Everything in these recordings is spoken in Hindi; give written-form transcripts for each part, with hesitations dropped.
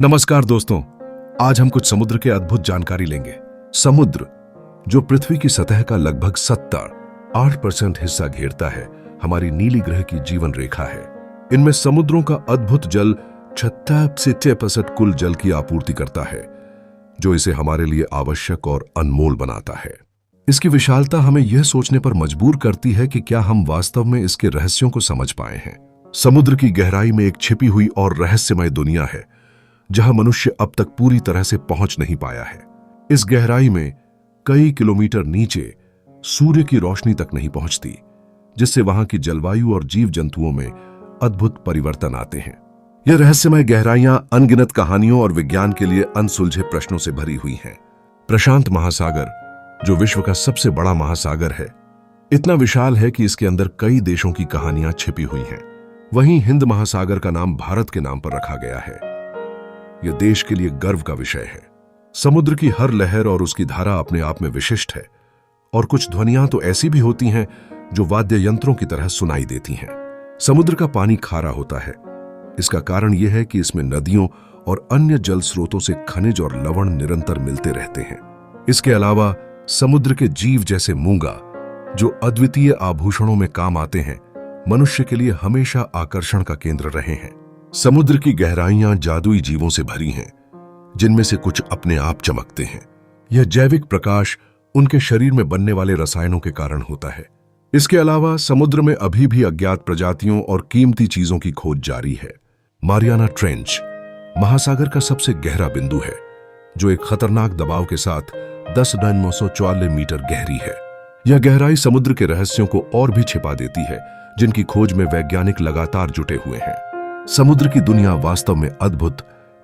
नमस्कार दोस्तों, आज हम कुछ समुद्र के अद्भुत जानकारी लेंगे। समुद्र, जो पृथ्वी की सतह का लगभग 70-8% हिस्सा घेरता है, हमारी नीली ग्रह की जीवन रेखा है। इनमें समुद्रों का अद्भुत जल 66% कुल जल की आपूर्ति करता है, जो इसे हमारे लिए आवश्यक और अनमोल बनाता है। इसकी विशालता हमें यह सोचने पर मजबूर करती है कि क्या हम वास्तव में इसके रहस्यों को समझ पाए हैं। समुद्र की गहराई में एक छिपी हुई और रहस्यमय दुनिया है, जहां मनुष्य अब तक पूरी तरह से पहुंच नहीं पाया है। इस गहराई में कई किलोमीटर नीचे सूर्य की रोशनी तक नहीं पहुंचती, जिससे वहां की जलवायु और जीव जंतुओं में अद्भुत परिवर्तन आते हैं। यह रहस्यमय गहराइयां अनगिनत कहानियों और विज्ञान के लिए अनसुलझे प्रश्नों से भरी हुई हैं। प्रशांत महासागर, जो विश्व का सबसे बड़ा महासागर है, इतना विशाल है कि इसके अंदर कई देशों की कहानियां छिपी हुई हैं। वहीं हिंद महासागर का नाम भारत के नाम पर रखा गया है। यह देश के लिए गर्व का विषय है। समुद्र की हर लहर और उसकी धारा अपने आप में विशिष्ट है, और कुछ ध्वनियां तो ऐसी भी होती हैं जो वाद्य यंत्रों की तरह सुनाई देती हैं। समुद्र का पानी खारा होता है। इसका कारण यह है कि इसमें नदियों और अन्य जल स्रोतों से खनिज और लवण निरंतर मिलते रहते हैं। इसके अलावा समुद्र के जीव जैसे मूंगा, जो अद्वितीय आभूषणों में काम आते हैं, मनुष्य के लिए हमेशा आकर्षण का केंद्र रहे हैं। समुद्र की गहराइयां जादुई जीवों से भरी हैं, जिनमें से कुछ अपने आप चमकते हैं। यह जैविक प्रकाश उनके शरीर में बनने वाले रसायनों के कारण होता है। इसके अलावा समुद्र में अभी भी अज्ञात प्रजातियों और कीमती चीजों की खोज जारी है। मारियाना ट्रेंच महासागर का सबसे गहरा बिंदु है, जो एक खतरनाक दबाव के साथ 10,944 मीटर गहरी है। यह गहराई समुद्र के रहस्यों को और भी छिपा देती है, जिनकी खोज में वैज्ञानिक लगातार जुटे हुए हैं। समुद्र की दुनिया वास्तव में अद्भुत,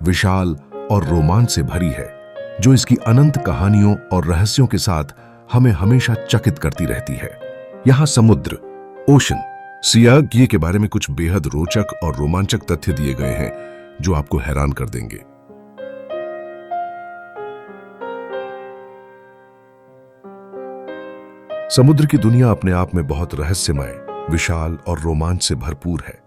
विशाल और रोमांच से भरी है, जो इसकी अनंत कहानियों और रहस्यों के साथ हमें हमेशा चकित करती रहती है। यहाँ समुद्र, ओशन, सियाग्य के बारे में कुछ बेहद रोचक और रोमांचक तथ्य दिए गए हैं, जो आपको हैरान कर देंगे। समुद्र की दुनिया अपने आप में बहुत रहस्यमय, विशाल और रोमांच से भरपूर है।